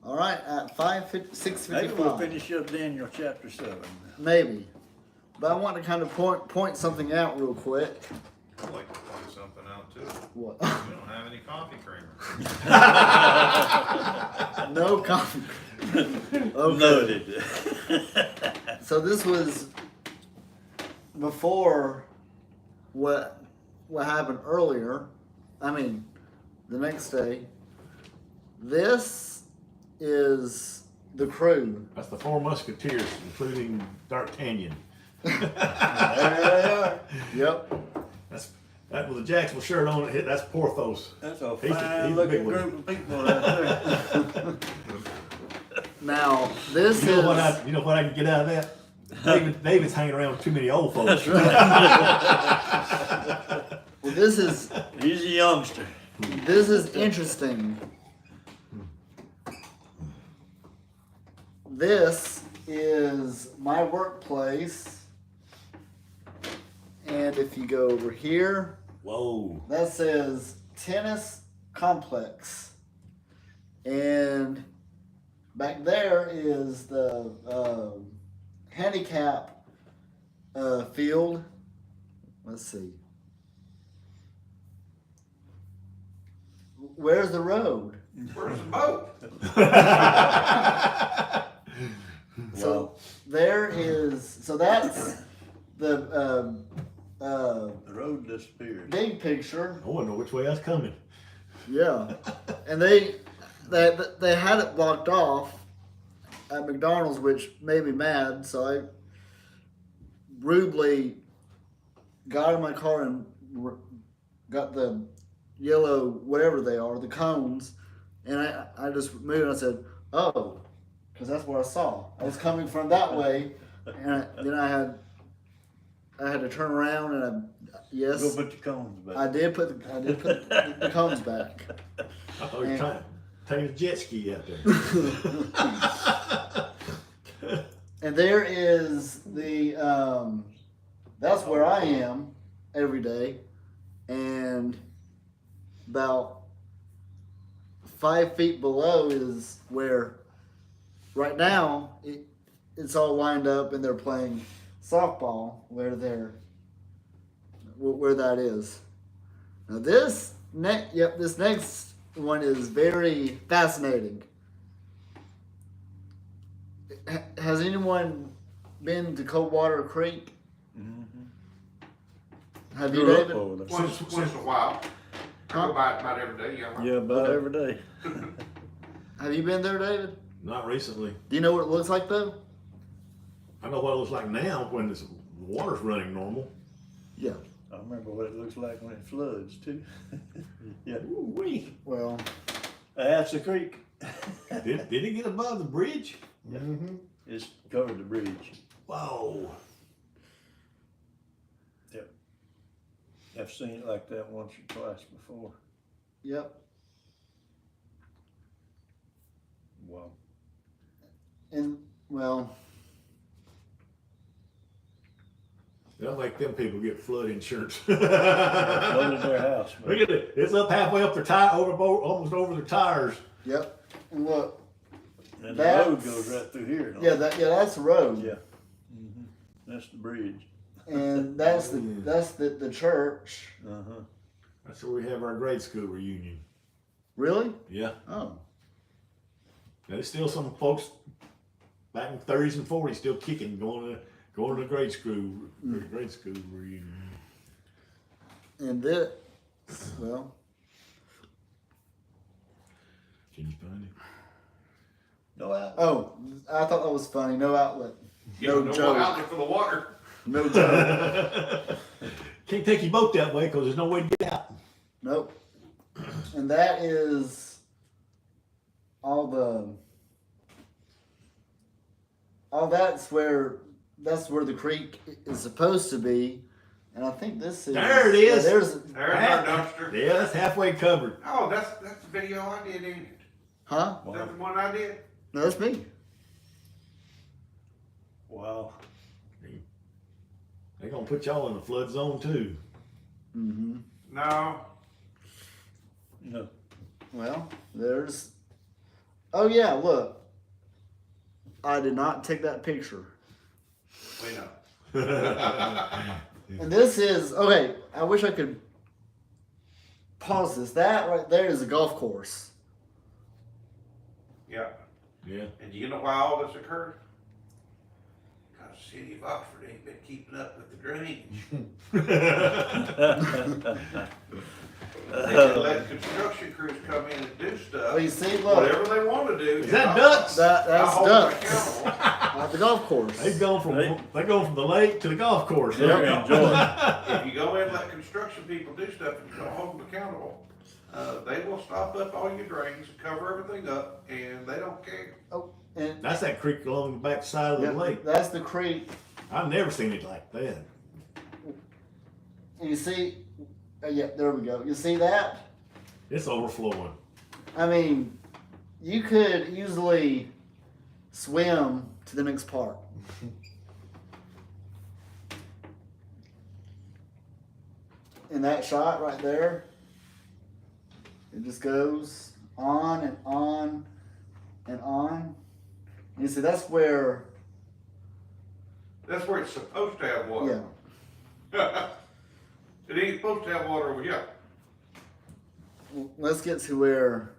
All right, at 6:55. Maybe we'll finish up Daniel chapter 7. Maybe. But I want to kind of point something out real quick. I'd like to point something out too. What? You don't have any coffee creamer. No coffee. Okay. Noted. So this was before what happened earlier. I mean, the next day. This is the crew. That's the 4 Musketeers, including D'Artagnan. There they are. Yep. That with a Jacksonville shirt on it. That's Porthos. That's a He's the fine big looking one. group of people right there. Now this You know is what I can get out of that? David's hanging around with too many old folks. well, this is He's a youngster. interesting. This is my workplace, and if you go over here, Whoa. that says tennis complex, and back there is the handicap field. Let's see. Where's the road? Where's the boat? So there is. So that's the The road disappeared. big picture. I want to know which way that's coming. Yeah, and they had it blocked off at McDonald's, which made me mad. So I rudely got in my car and got the yellow, whatever they are, the cones, and I just moved and I said, oh, because that's what I saw. I was coming from that way, and then I had to turn around and yes, Go put your cones back. I did put the cones back. I thought you were trying to take a jet ski out there. And there is the that's where I am every day, and about 5 feet below is where right now it's all lined up and they're playing softball where that is. Now this next one is very fascinating. Has anyone been to Coldwater Creek? Mm-hmm. Have you, David? Once in a while. I go by it about every day. Yeah, about every day. Have you been there, David? Not recently. Do you know what it looks like though? I know what it looks like now when the water's running normal. Yeah. I remember what it looks like when it floods too. Yeah. Ooh-wee. Well. That's the creek. Did it get above the bridge? Yeah. Mm-hmm. It's covered the bridge. Whoa. Yep. I've seen it like that once or twice before. Yep. Wow. And well. They'll make them people get flood insurance. Flooded their house. Look at it. It's up halfway up their tire, almost over their tires. Yep. And look. And the road goes right through here. don't it? That's the road. Yeah. Mm-hmm. That's the bridge. And that's the church. Uh-huh. That's where we have our grade school reunion. Really? Yeah. Oh. There's still some folks back in the 30s and 40s still kicking, going to the grade school reunion. And this, well. Can you find it? No outlet. Oh, I thought that was funny. No outlet. No No joke. outlet for the water. No joke. Can't take your boat that way because there's no way to get out. Nope. And that is all that's where the creek is supposed to be. And I think this is There it is. Yeah, there's There's our dumpster. Yeah, that's halfway covered. Oh, that's the video I did, ain't it? huh? Is that the one I did? No, that's me. Wow. They're going to put y'all in the flood zone too. Mm-hmm. No. No. Well, there's Oh yeah, look. I did not take that picture. We know. And this is okay. I wish I could pause this. That right there is a golf course. Yeah. Yeah. And do you know why all this occurred? Because the city of Oxford ain't been keeping up with the drainage. They can let construction crews come in and do stuff. Well, you see, look, Whatever they want to do. Is that ducks? that's ducks Accountable. at the golf course. They go from the lake to the golf course. They're Huh? enjoying. If you go in and let construction people do stuff and you don't hold them accountable, they will stop up all your drains, cover everything up, and they don't care. And That's that creek along the back side of the yeah, lake. that's the creek. I've never seen it like that. And you see, yeah, there we go. You see that? It's overflowing. I mean, you could easily swim to the next part. In that shot right there, it just goes on and on and on. And you see, that's where, That's where it's supposed to have water. yeah. It ain't supposed to have water over here. Let's get to where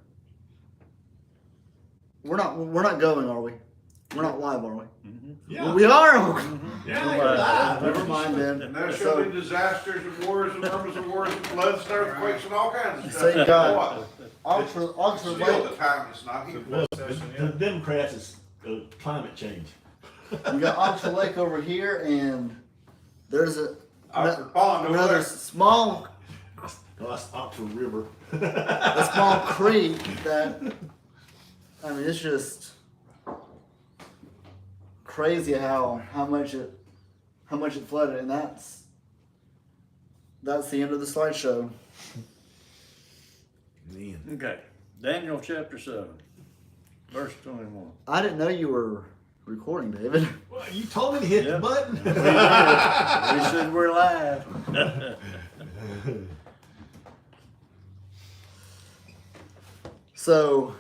we're not going, are we? We're not live, are we? Yeah. We are. Yeah, you're live. Never mind then. And there shall be disasters and wars and rumors of wars and floods and earthquakes and all kinds of So stuff. you got What? Oxford Still, Lake. the time is not here. Well, the Democrats is climate change. You got Oxford Lake over here, and there's Oxford Pond over another there. small Oh, that's Oxford River. a small creek that, I mean, it's just crazy how much it flooded, and that's the end of the slideshow. Man. Okay, Daniel chapter 7, verse 21. I didn't know you were recording, David. Well, you told me to hit the Yep. button. We said we're live. So,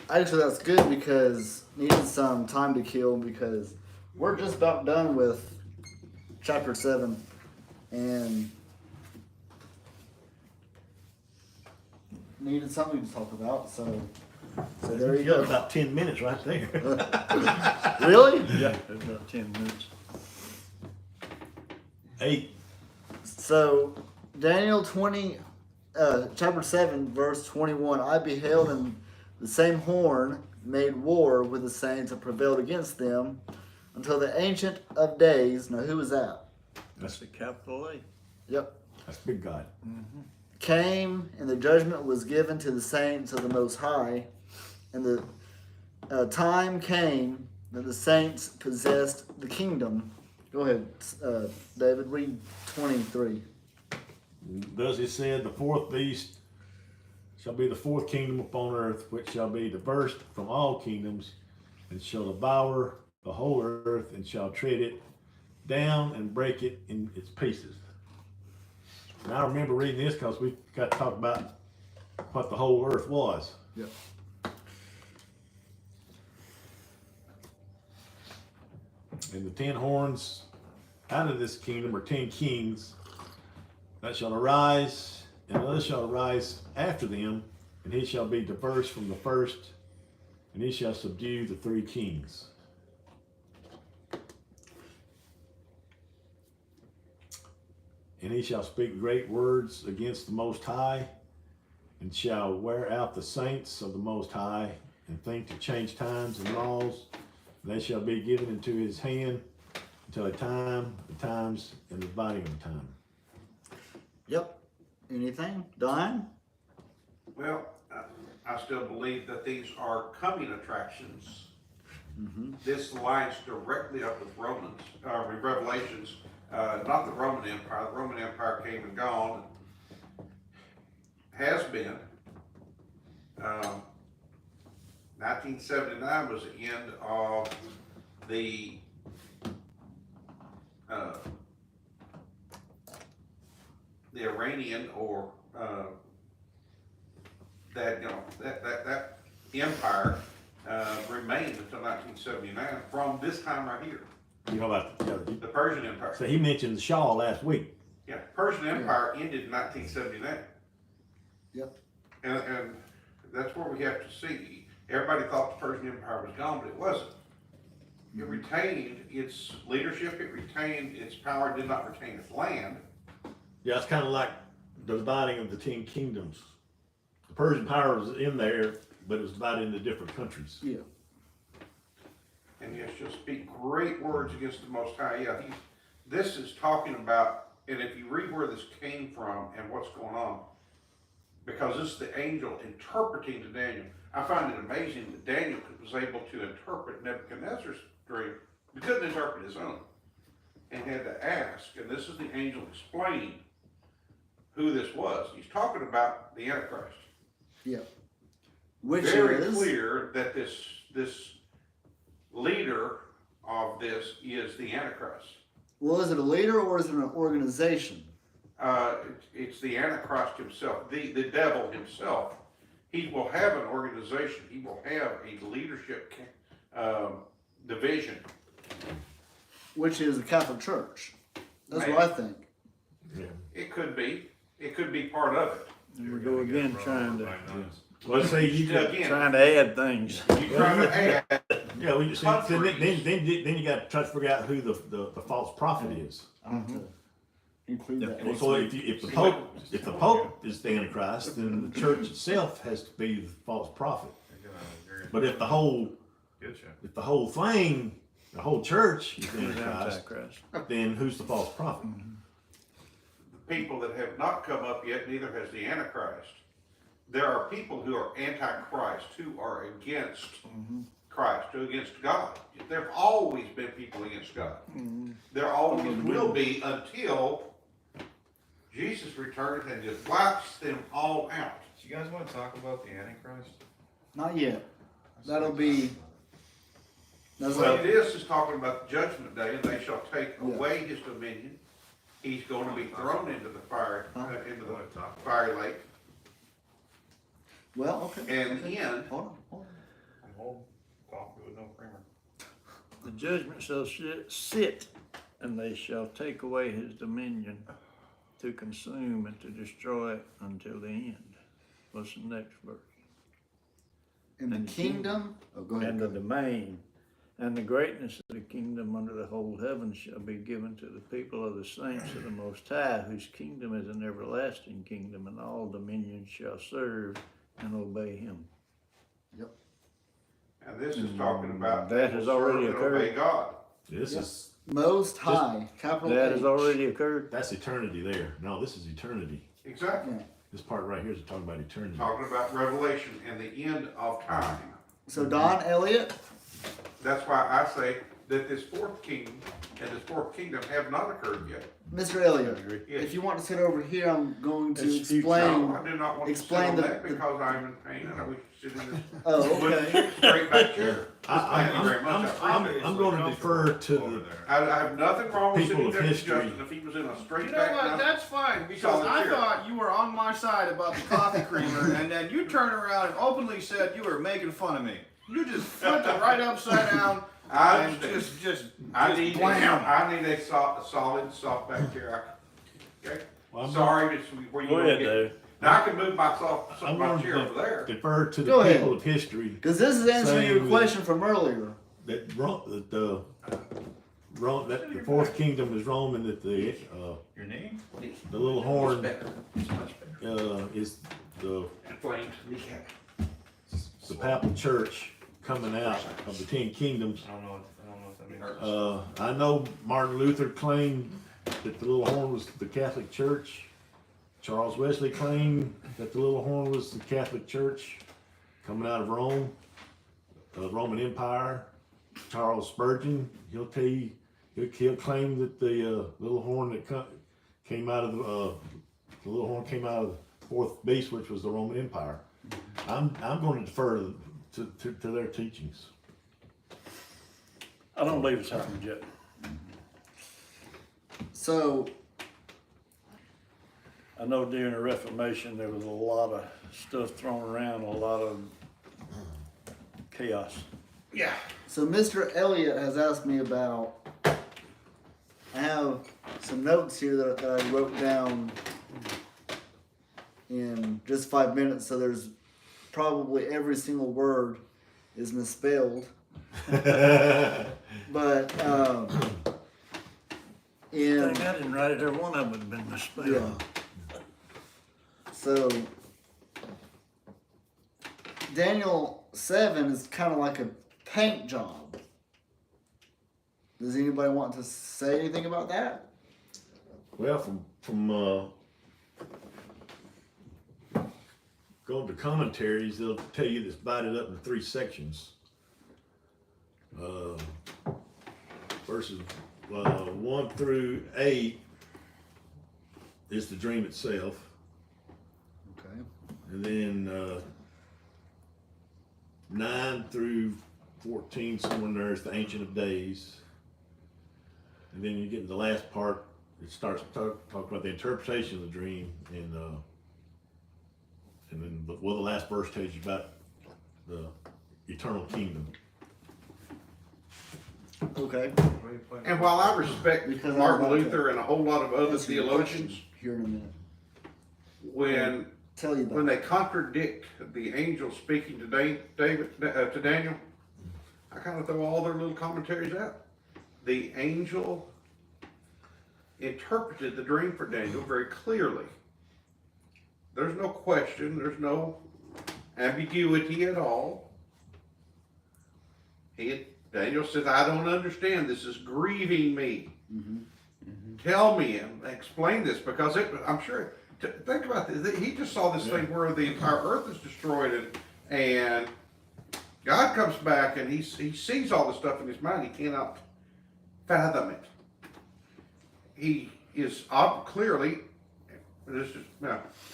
actually, that's good because needed some time to kill because we're just about done with chapter 7, and needed something to talk about. So there you got go. about 10 minutes right there. Really? Yeah, it's about 10 minutes. 8. So Daniel chapter 7, verse 21. I beheld, and the same horn made war with the saints and prevailed against them until the Ancient of Days. Now, who is that? That's the capital A. Yep. That's big God. Came, and the judgment was given to the saints of the Most High, and the time came that the saints possessed the kingdom. Go ahead, David, read 23. Thus it said, the fourth beast shall be the fourth kingdom upon earth, which shall be diverse from all kingdoms, and shall devour the whole earth, and shall tread it down and break it in its pieces. And I remember reading this because we got to talk about what the whole earth was. Yep. And the 10 horns out of this kingdom are 10 kings that shall arise, and others shall arise after them, and he shall be diverse from the first, and he shall subdue the 3 kings. And he shall speak great words against the Most High, and shall wear out the saints of the Most High, and think to change times and laws. They shall be given into his hand until a time, the times, and the dividing of time. Yep. Anything? Don? Well, I still believe that these are coming attractions. This lines directly up with Romans, Revelations, not the Roman Empire. The Roman Empire came and gone, has been. 1979 was the end of the Iranian or that empire remained until 1979 from this time right here, You know about the Persian Empire. so he mentioned the Shah last week. Yeah, Persian Empire ended in 1979. Yep. And that's where we have to see. Everybody thought the Persian Empire was gone, but it wasn't. It retained its leadership, it retained its power, it did not retain its land. Yeah, it's kind of like the dividing of the 10 kingdoms. The Persian power was in there, but it was divided into different countries. Yeah. And yes, you'll speak great words against the Most High. Yeah, this is talking about, and if you read where this came from and what's going on, because this is the angel interpreting to Daniel. I find it amazing that Daniel was able to interpret Nebuchadnezzar's dream. He couldn't interpret his own, and had to ask. And this is the angel explaining who this was. He's talking about the Antichrist. Yeah. Which Very is clear that this leader of this is the Antichrist. well, is it a leader or is it an organization? It's the Antichrist himself, the devil himself. He will have an organization. He will have a leadership division. Which is the Catholic Church. That's what I think. Yeah. It could be. It could be part of it. And we go again trying to Well, say you could, Again, trying to add things. you trying to add. yeah, we just then you got to try to figure out who the false prophet is. I have to include that. Well, so if the Pope is the Antichrist, then the church itself has to be the false prophet. But if the whole thing, the whole church is the Antichrist, then who's the false prophet? People that have not come up yet, neither has the Antichrist. There are people who are anti-Christ, who are against Christ, who are against God. There have always been people against God. There always will be until Jesus returns and just wipes them all out. Do you guys want to talk about the Antichrist? Not yet. That'll be. That's Well, like, this is talking about the judgment day, and they shall take away his dominion. He's going to be thrown into the fire, into the fiery lake. well, okay. And okay. in, Hold on. I'm old coffee with no creamer. The judgment shall sit, and they shall take away his dominion to consume and to destroy until the end. What's the next verse? In the And the kingdom. Oh, go ahead. And the domain and the greatness of the kingdom under the whole heaven shall be given to the people of the saints of the Most High, whose kingdom is an everlasting kingdom, and all dominions shall serve and obey him. and this is talking about That has already serve and obey occurred. God. This Yep. is Most High. Capital That H. has already occurred. that's eternity there. No, this is eternity. Exactly. Yeah. This part right here is talking about eternity. Talking about Revelation and the end of time. So Don Elliott. That's why I say that this fourth kingdom and this fourth kingdom have not occurred yet. Mr. Elliott, Yes. if you want to sit over here, I'm going to It's future. explain. No, I do not want to sit explain on the- that because I'm in pain and I wish to sit in this Oh, wooden okay. straight back chair. I, Thank you very much. I appreciate it. I'm going to defer to over the there. I have nothing wrong with People sitting of there with history. Justin if he was in a straight You know back. what? nice- That's fine because solid I chair. thought you were on my side about the coffee creamer, and then you turned around and openly said you were making fun of me. You just flipped it right upside down I and understand. just I need blam. a solid soft back chair. Okay. Well, I'm Sorry, this is where you Go gonna ahead, get. Dave. Now I can move my I'm my going chair over there. to defer to Go the ahead. people of history Because this is answering your Saying question from earlier. that the fourth kingdom is Rome, and that Your name? the little horn Better. It's much better. is the Inflamed. papal church coming out of the 10 kingdoms. I don't know what that means. I know Martin Luther claimed that the little horn was the Catholic Church. Charles Wesley claimed that the little horn was the Catholic Church coming out of Rome, the Roman Empire. Charles Spurgeon, he'll tell you, he'll claim that the little horn that came out of the little horn came out of the fourth beast, which was the Roman Empire. I'm going to defer to their teachings. I don't believe it's happened yet. So, I know during the Reformation there was a lot of stuff thrown around, a lot of chaos. Yeah. So Mr. Elliott has asked me about. I have some notes here that I wrote down in just 5 minutes. So there's probably every single word is misspelled. But in Dang, I didn't write it there. One of them had been misspelled. yeah. So Daniel 7 is kind of like a paint job. Does anybody want to say anything about that? Well, from going to commentaries, they'll tell you it's divided up into 3 sections. Verses 1 through 8 is the dream itself, Okay. and then 9 through 14 somewhere in there is the Ancient of Days, and then you get to the last part. It starts talk about the interpretation of the dream, and then the last verse tells you about the eternal kingdom. Okay. And while I respect Because I'm Martin about to Luther and a whole lot of other Ask you a theologians, question here in a minute. when Tell you about when it. they contradict the angel speaking to to Daniel, I kind of throw all their little commentaries out. The angel interpreted the dream for Daniel very clearly. There's no question, there's no ambiguity at all. Daniel says, I don't understand, this is grieving me. Tell me and explain this, because I'm sure, think about this, he just saw this thing where the entire earth is destroyed, and God comes back and he sees all this stuff in his mind, he cannot fathom it. He is clearly, this is,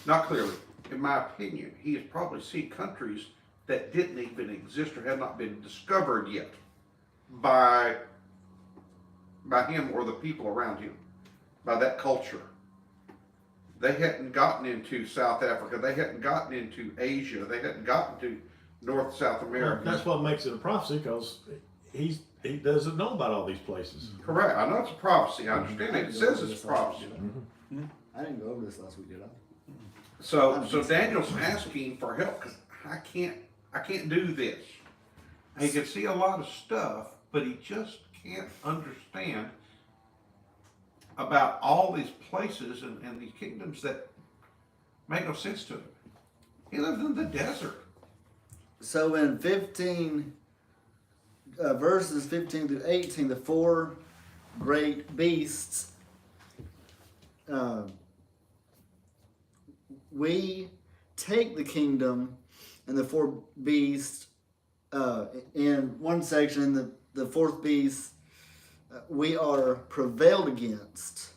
not clearly, in my opinion, he has probably seen countries that didn't even exist or had not been discovered yet by him or the people around him, by that culture. They hadn't gotten into South Africa, they hadn't gotten into Asia, they hadn't gotten to North South America. Well, that's what makes it a prophecy, because he doesn't know about all these places. Correct, I know it's a prophecy, I understand it, it says it's a prophecy. I didn't go over this last week, did I? So Daniel's asking for help, because I can't do this. And he can see a lot of stuff, but he just can't understand about all these places and these kingdoms that make no sense to him. He lives in the desert. So in 15, verses 15 through 18, the 4 great beasts, we take the kingdom and the 4 beasts, in one section, the 4th beast, we are prevailed against.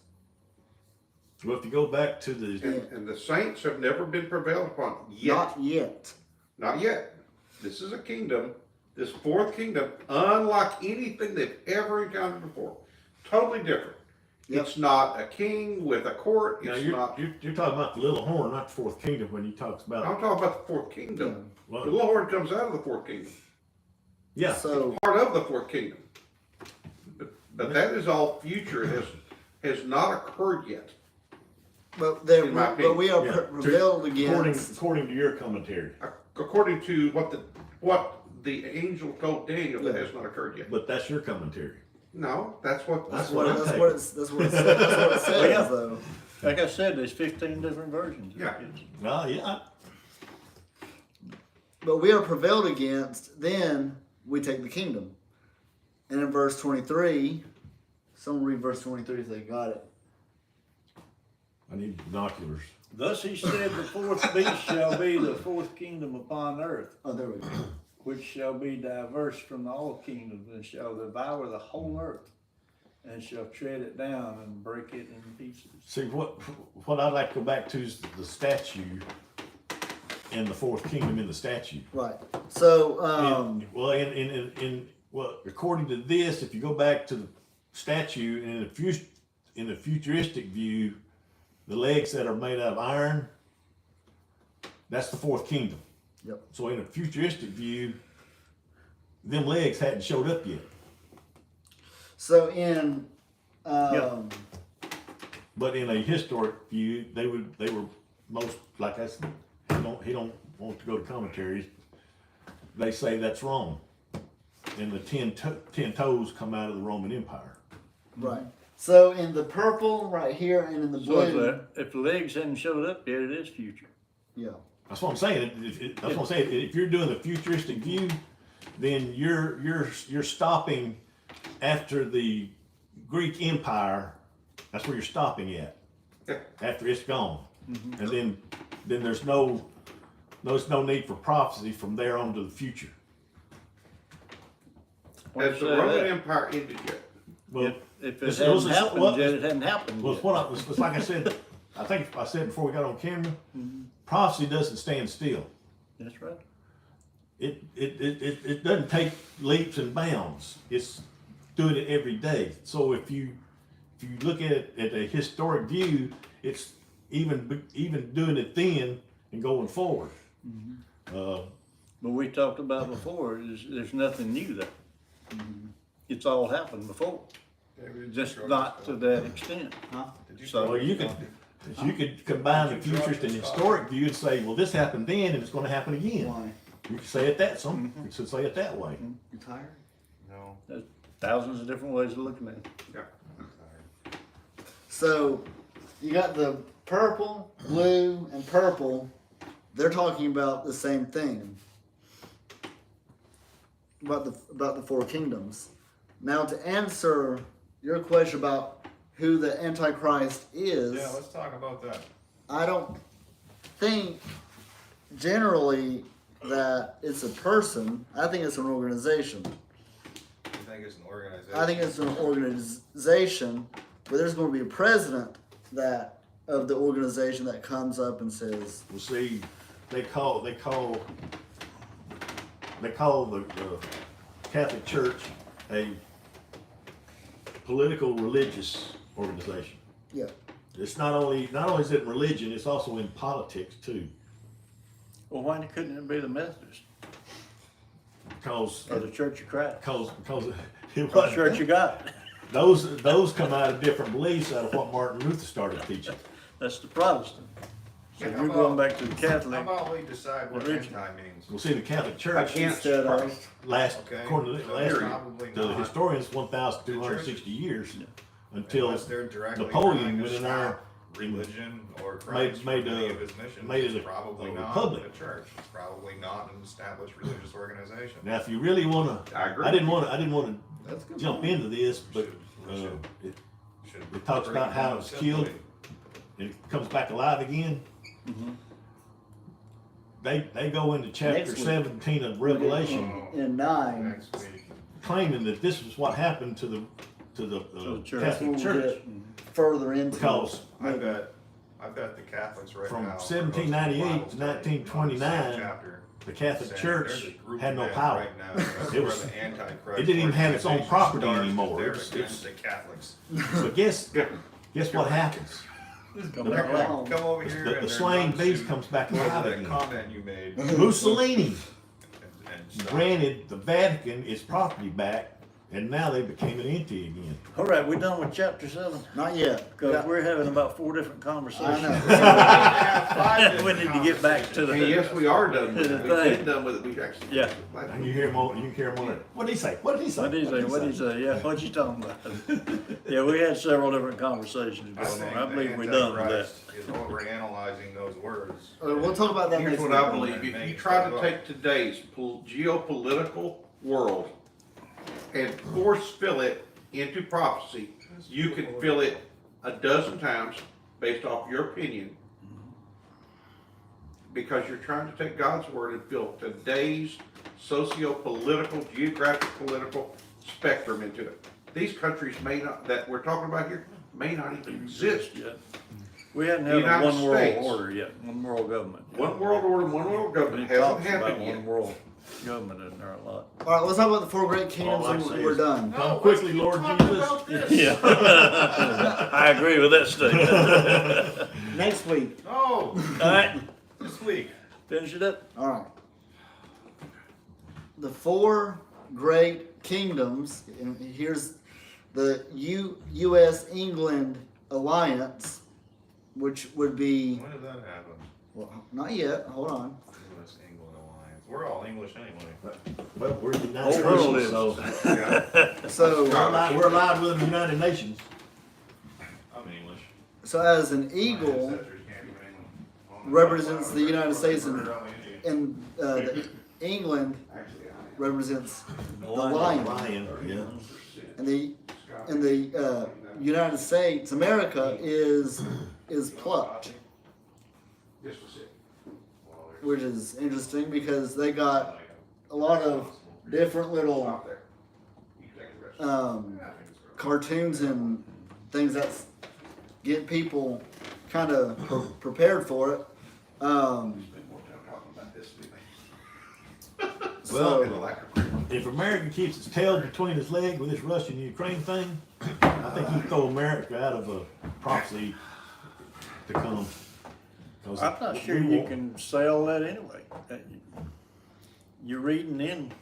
Well, if you go back to the And the saints have never been prevailed upon yet. Not yet. Not yet. This is a kingdom, this 4th kingdom, unlike anything they've ever encountered before. Totally different. Yep. It's not a king with a court. now It's you're not. talking about the little horn, not the 4th kingdom, when you talks about I'm talking about the 4th kingdom. well, The little horn comes out of the 4th kingdom. yeah. So Part of the 4th kingdom. But that is all future. It has not occurred yet. but In my opinion, we are Yeah. prevailed against. According to your commentary, According to what the angel told Daniel, that has not occurred yet. but that's your commentary. No, that's what. That's What, I'm that's taking. what it says. That's what it says, Yeah. though. Like I said, there's 15 different versions. Yeah. Well, yeah. But we are prevailed against, then we take the kingdom. And in verse 23, someone read verse 23 if they got it. I need binoculars. Thus he said, the 4th beast shall be the 4th kingdom upon earth, Oh, there we go. which shall be diverse from all kingdoms, and shall devour the whole earth, and shall tread it down and break it in pieces. See, what I'd like to go back to is the statue and the 4th kingdom in the statue. Right. So, Well, according to this, if you go back to the statue in the futuristic view, the legs that are made out of iron, that's the 4th kingdom. Yep. So in a futuristic view, them legs hadn't showed up yet. So in But in a historic view, they were most, like I said, he don't want to go to commentaries. They say that's wrong, and the 10 toes come out of the Roman Empire. right. So in the purple right here and in the So blue, if the legs hadn't showed up yet, it is future. yeah. That's what I'm saying. That's what I'm saying. If you're doing the futuristic view, then you're stopping after the Greek Empire. That's where you're stopping at. Yeah. After it's gone, and then there's no need for prophecy from there on to the future. Has the Roman Empire ended yet? Well, If it this- hadn't this is- happened well, yet, it hadn't happened well, yet. it's what it's like I said. I think I said before we got on camera. Prophecy doesn't stand still. That's right. It doesn't take leaps and bounds. It's doing it every day. So if you look at it at a historic view, it's even doing it then and going forward. But we talked about before, there's nothing new there. It's all happened before, just not to that extent. So Well, you could combine the futurist and historic view and say, well, this happened then and it's going to happen again. Why? You could say it that you could say it that way. You tired? No. there's thousands of different ways of looking at it. Yeah. So you got the purple, blue, and purple. They're talking about the same thing. About the four kingdoms. Now to answer your question about who the Antichrist is, Yeah, let's talk about that. I don't think generally that it's a person. I think it's an organization. You think it's an organization? I think it's an organization, but there's going to be a president of the organization that comes up and says, Well, see, they call the Catholic Church a political religious organization. yeah, It's not only is it in religion, it's also in politics too. Well, why couldn't it be the Methodist Because or the Church of Christ? because it Or the wasn't. Church of God? Those come out of different beliefs out of what Martin Luther started teaching. That's the Protestant. So Yeah, you're how going about- back to the Catholic. How about we decide what religion. anti means? Well, see, the Catholic Church Against instead of Christ. last, Okay. according to So last, it's probably the not, historians, 1,260 years until unless they're directly Napoleon trying to went in there stop religion or Christ made from any a- of his missions. made it It's a probably not republic. a church. It's probably not an established religious organization. Now, if you really want to, I agree. I didn't want that's to good. jump into this, but Should- it, should it talks about how break it's down killed. simply. and it comes back alive again. They go into chapter Next week. 17 of Revelation, in 9, Next week. claiming that this is what happened to the church. Catholic we'll Church, get further into because I bet the Catholics right From now. 1798 to are posting a Bible study on the same 1929, chapter, the Catholic saying Church there's a group had of no men power. right now that's It where was- the Antichrist it didn't even have its own organization property starts, anymore. They're It's- against the Catholics. But guess what happens? Come They're back gonna along. come over here The and they're slain going beast to- comes back what was alive that again. comment you made? Mussolini And stuff. granted the Vatican its property back, and now they became an entity again. All right, we're done with chapter 7 not yet. because we're having about 4 different conversations. I know. We need to get back to And yes, the. we are done with it. We've Thing. been done with it. We've actually. Yeah. And you hear more. What did he say? What did he say? What did he say? What did he say? Yeah, what you talking about? Yeah, we had several different conversations going on. I believe we're done with that. Antichrist is overanalyzing those words. We'll talk about that Here's next what week. I believe, if you try to take today's geopolitical world and force fill it into prophecy, you can fill it a dozen times based off your opinion. Because you're trying to take God's word and fill today's socio-political, geographic, political spectrum into it. These countries may not, that we're talking about here, may not even exist. Yeah. We hadn't The had a United one world States. order yet, one world government. One world order, one world It government hasn't talks about happened one yet. world government in there a lot. All right, let's talk about the 4 great kingdoms All I and say we're is- done. Come quickly, Lord Jesus. Yeah. I agree with that statement. Next week. No, All right, this week. finish it up. All right. The 4 great kingdoms, and here's the U.S. England alliance, which would be, When did that happen? well, not yet. Hold on. U.S. England alliance. We're all English anyway. Well, we're the United Whole world Nations, is. so Yeah, So, we're allied with the United Nations. I'm English. so as an My eagle ancestors can't even English. represents the United States, and Indian. the England Actually, represents the Lion, lion, yeah. and the United States, America is plucked, This was it. which is interesting because they got a lot of different little Stop there. You can take the rest. cartoons and things that get people kind of prepared for it. Spend more time talking about this than Well, in the lack of creamer. if America keeps its tail between its legs with this Russia-Ukraine thing, I think you throw America out of a prophecy to come. 'Cause I'm not sure we you won't- can say all that anyway. You're reading in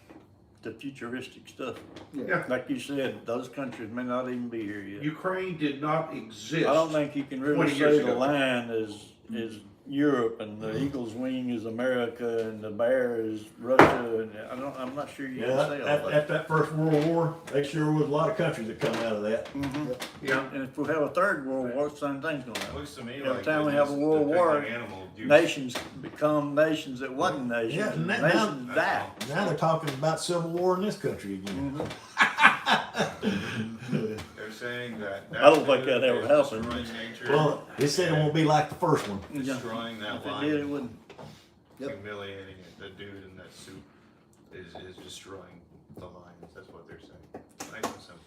the futuristic stuff. Yeah. Like you said, those countries may not even be here yet. Ukraine did not exist. I don't think you can really 20 years say the ago. lion is Europe and the eagle's wing is America and the bear is Russia. And I'm not sure you Yeah, can say all after that. that First World War, there sure was a lot of countries that come out of that. Yeah. And if we have a third world war, the same thing's gonna It happen. looks to me Every like time we they're have a just world war, depicting animal abuse. Nations become nations that wasn't nations. Yeah, and now- nations die. Now they're talking about civil war in this country again. They're saying that. I don't think that ever is happened. destroying nature, Well, they said it won't be like the first one. destroying that If it lion, did, it wouldn't. Yep. humiliating it. The dude in that suit is destroying the lions. That's what they're saying. Nice and simple.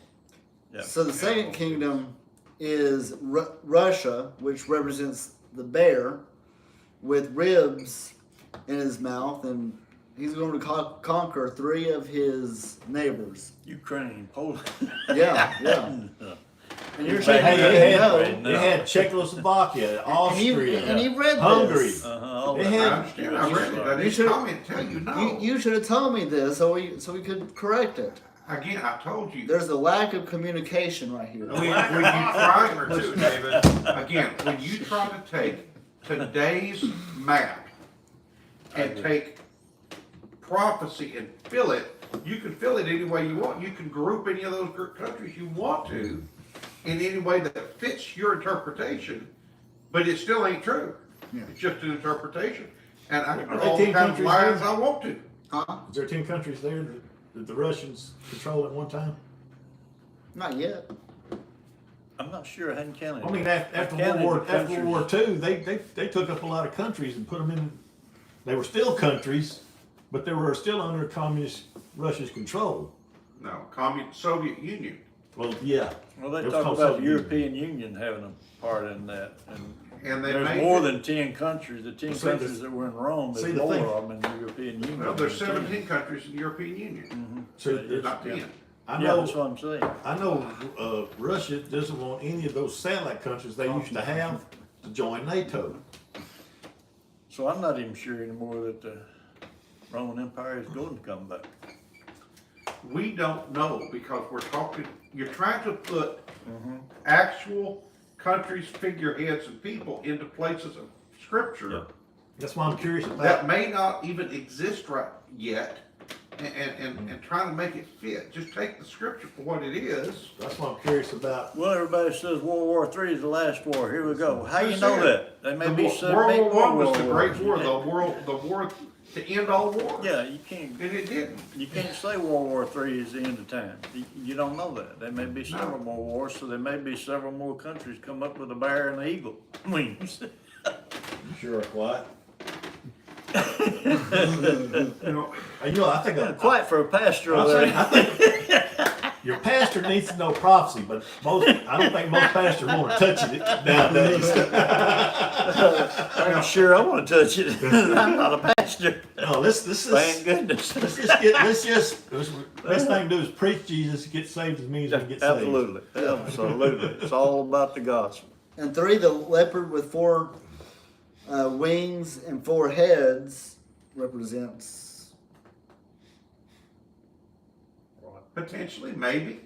Yeah. So the second kingdom is Russia, which represents the bear, with ribs in his mouth, and he's going to conquer 3 of his neighbors. Ukraine, Poland. Yeah, yeah. And you're Hey, saying Hey, you they didn't had, know. they had Czechoslovakia, Austria, And he read Hungary. this. All They that. had- I understand. I read it. I You didn't should- comment, tell you no. You should have told me this so we could correct it. Again, I told you. There's a lack of communication right here. When you Grammar try, too, David. again, when you try to take today's map and take prophecy and fill it, you can fill it any way you want. You can group any of those countries you want to in any way that fits your interpretation, but it still ain't true. Yeah. It's just an interpretation. And I can Are draw all they the 10 kind of countries lines there? I want to. Huh? Is there 10 countries there that the Russians controlled at one time? Not yet. I'm not sure. I hadn't counted. I mean, after Counted World the War countries. II, they took up a lot of countries and put them in. They were still countries, but they were still under communist Russia's control. No, Soviet Union. Well, yeah. Well, they It was talk called about the Soviet European Union having a part in that, And they there's made more it- than 10 countries. The 10 See, countries that were in Rome, see, there's the more thing- of them in the European Union. Well, there's than 10. 17 countries in the European Union. So There's not 10. I Yeah, know. that's what I'm saying. I know Russia doesn't want any of those satellite countries they used to have to join NATO. So I'm not even sure anymore that the Roman Empire is going to come back. We don't know because we're talking, you're trying to put actual countries, figureheads, and people into places of scripture That's why I'm curious about. that may not even exist right yet, and trying to make it fit. Just take the scripture for what it is. That's why I'm curious about. Well, everybody says World War III is the last war. Here we go. How you Just know saying. that? They may The be World some War big I was world the great war, wars. the war to end all wars. Yeah, you can't. And it didn't. You can't say World War III is the end of time. You don't know that. There may be several more wars, so there may be several more countries come up with a bear and an eagle wings. You sure are quiet. You know, I think Quite for a pastor I'm over saying, there. I think your pastor needs to know prophecy, but I don't think most pastors want to touch it nowadays. I'm sure I want to touch it. I'm not a pastor. No, this is. Thank goodness. Best thing to do is preach Jesus, get saved as many as we can get saved. Absolutely. Absolutely. It's all about the gospel. And 3, the leopard with 4 wings and 4 heads represents Potentially, maybe,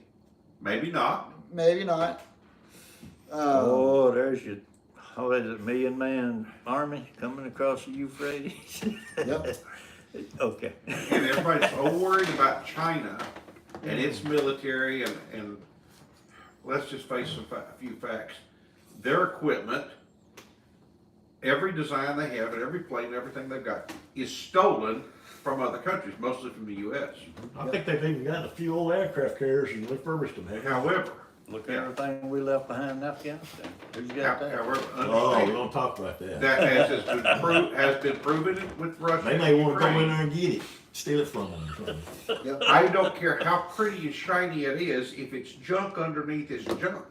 maybe not. Maybe not. Oh, there's your, how is it, million-man army coming across the Euphrates? Yep. Okay. And everybody's so worried about China and its military and let's just face a few facts. Their equipment, every design they have and every plane, everything they've got is stolen from other countries, mostly from the U.S. I think they've even got a few old aircraft carriers and refurbished them. haven't they? However, Look at everything we left behind in Afghanistan. Who's got that? however, Oh, we understand don't talk about that. that has been proven with Russia. They may and want to go in Ukraine. there and get it, steal it from them or something. Yep. I don't care how pretty and shiny it is, if it's junk underneath, it's junk.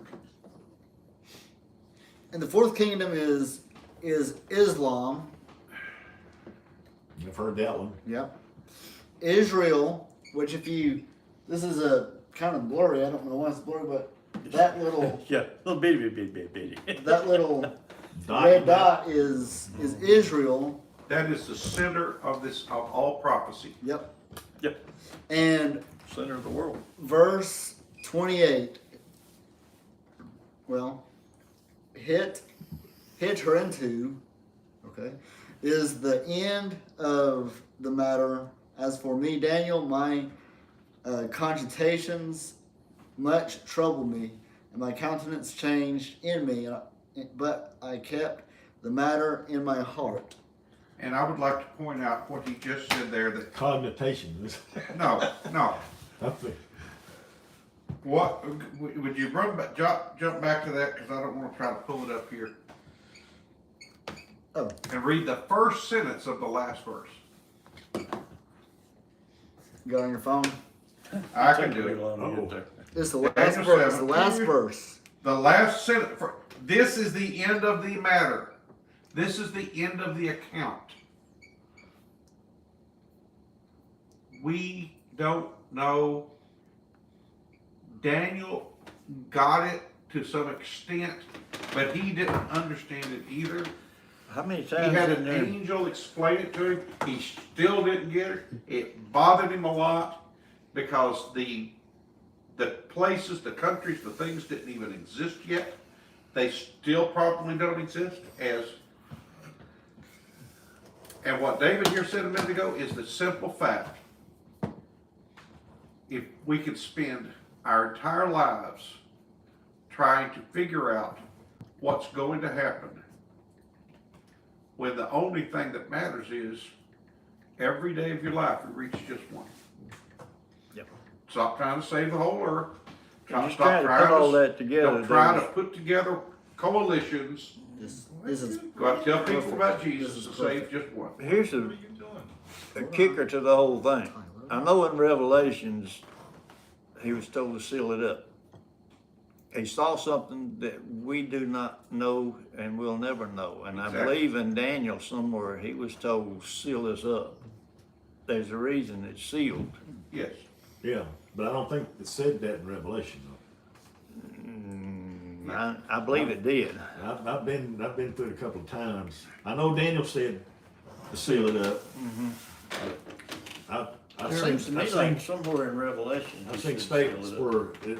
And the fourth kingdom is Islam. I've heard that one. Yep. Israel, which this is a kind of blurry. I don't know why it's blurry, but that little Yeah, little bitty. that little Dot red in that. dot is Israel. That is the center of all prophecy. Yep. Yep. And Center of the world. verse 28. Well, hit her into, okay, is the end of the matter. As for me, Daniel, my cogitations much troubled me, and my countenance changed in me, but I kept the matter in my heart. And I would like to point out what he just said there, that, Cognition. no, I think- what, would you jump back to that, because I don't want to try to pull it up here. Oh. And read the first sentence of the last verse. You got it on your phone? I can do Took me it. long to get there. It's the last Daniel verse. The 7. last verse. The last sentence, this is the end of the matter. This is the end of the account. We don't know. Daniel got it to some extent, but he didn't understand it either. How many He times had in an there? angel explain it to him. He still didn't get it. It bothered him a lot because the places, the countries, the things didn't even exist yet. They still probably don't exist and what David here said a minute ago is the simple fact. If we could spend our entire lives trying to figure out what's going to happen, when the only thing that matters is every day of your life you reach just one. Yep. Stop trying to save the whole earth. Just trying to put all that together. Don't try to David. put together coalitions. This is Go out and tell people about This Jesus is to perfect. save just one. Here's What are you doing? a kicker to the whole thing. I know in Revelations, he was told to seal it up. He saw something that we do not know and will never know. And I Exactly. believe in Daniel somewhere, he was told, seal this up. There's a reason it's sealed. Yes. Yeah, but I don't think it said that in Revelation though. I believe it did. I've been through it a couple of times. I know Daniel said to seal it up. I've It seen, seems to me I've like seen, somewhere in Revelation. he I've seen said statements seal it up. where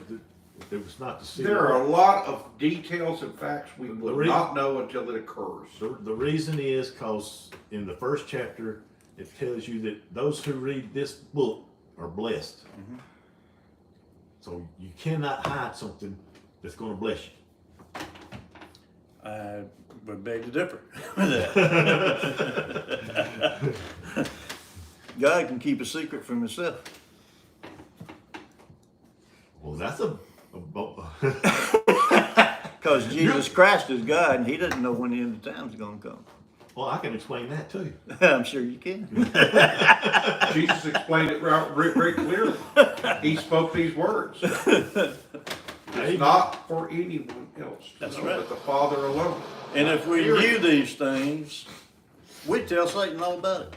it was not to seal. There it are up. a lot of details and facts we will reason- not know until it occurs. The reason is because in the first chapter, it tells you that those who read this book are blessed. So you cannot hide something that's going to bless you. I would beg to differ. God can keep a secret from himself. Well, that's a Because Jesus Christ is God and he doesn't know when the end of time's going to come. well, I can explain that too. I'm sure you can. Jesus explained it very clearly. He spoke these words. It's not for anyone else to That's know right. but the Father alone. And if we Period. knew these things, we'd tell Satan all about it.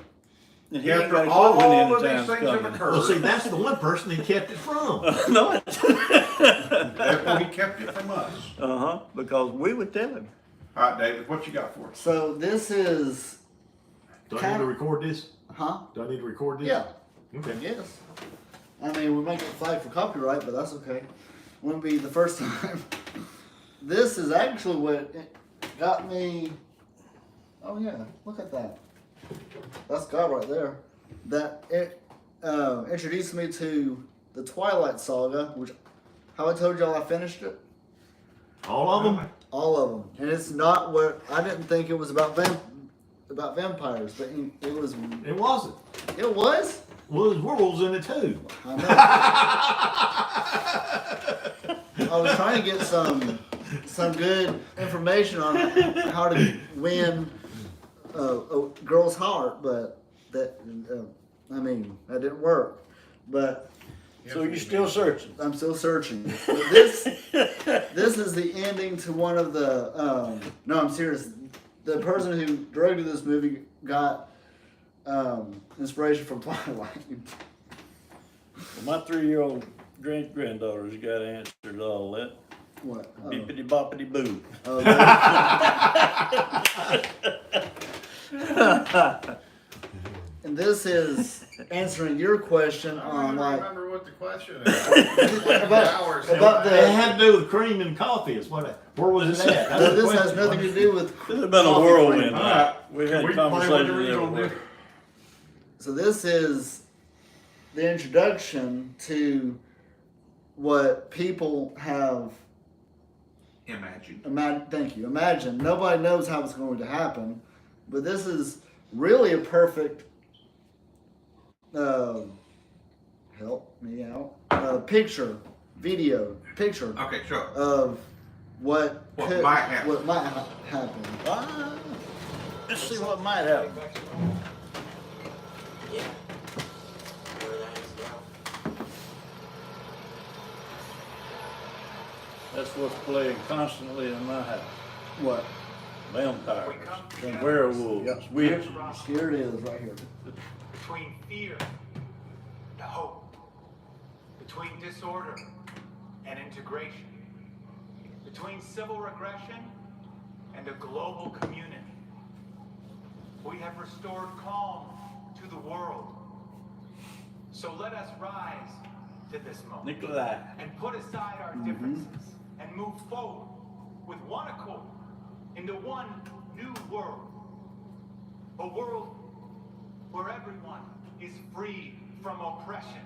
And he ain't After got a clue when the end all of of these time's things have coming. Well, see, occurred, that's the one person he kept it from. No. therefore he kept it from us. Uh-huh, because we would tell him. All right, David, what you got for us? so. This is Do I need to record this? huh? Do I need to record this? Yeah. Okay. Yes. I mean, we might get flagged for copyright, but that's okay. Wouldn't be the first time. This is actually what got me. Oh yeah, look at that. That's God right there. That it introduced me to the Twilight Saga, which, how I told y'all I finished it. All of them? All of them, and it's not what I didn't think it was about vampires, but it was. It wasn't. It was. Well, there's werewolves in it too. I know. I was trying to get some good information on how to win a girl's heart, but that that didn't work. But So you're still searching? I'm still searching. But this is the ending to one of the. No, I'm serious. The person who directed this movie got inspiration from Twilight. Well, my 3-year-old granddaughter's got answered all that. What? Bippity boppity boo. Oh, yeah. And this is answering your question I don't on even like remember what the question is. about It had to do with cream and coffee. Is what? Where was it at? That's the this has question, nothing wasn't to do with. This is about a coffee whirlwind. cream. Alright. We had We play conversations whatever you everywhere. do. So this is the introduction to what people have Imagine. Thank you. Imagine. Nobody knows how it's going to happen, but this is really a perfect. Help me out. Picture Okay, sure. of what What might happen. What might happen. Ah, let's see what might happen. That's what's playing constantly in my house. What? Vampires and werewolves, Yep. witches. Here it is, right here. Between fear and hope, between disorder and integration, between civil regression and a global community. We have restored calm to the world. So let us rise to this moment Nikolai. and put aside our differences and move forward with one accord into one new world. A world where everyone is free from oppression,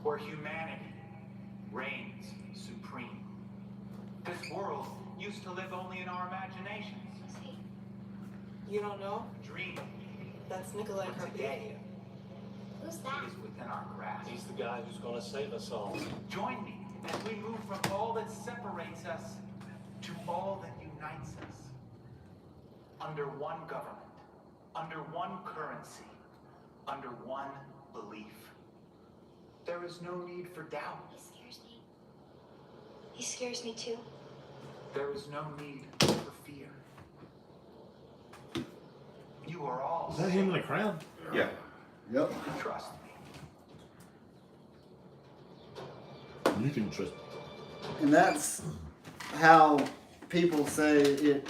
where humanity reigns supreme. This world used to live only in our imaginations, You don't know? dreaming, That's Nikolai but Carpenter. today Who's it that? is within our grasp. He's the guy who's gonna save us all. Join me as we move from all that separates us to all that unites us. Under one government, under one currency, under one belief. There is no need for doubt. He scares me. He scares me too. There is no need for fear. You are all Is that him in the crowd? Yeah. Yep. safe. Trust me. You can trust. And that's how people say it.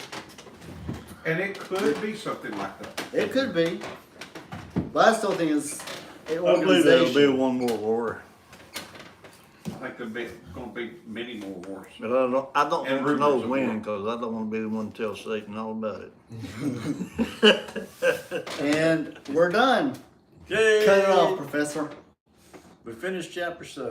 And it could be something like that. It could be, but I still think it's an I believe there'll be organization. one more war. I think there's gonna be many more wars. But I don't And want to know rumors of when, war. because I don't want to be the one to tell Satan all about it. And we're done. Yay! Cut it off, Professor. We finished chapter 7.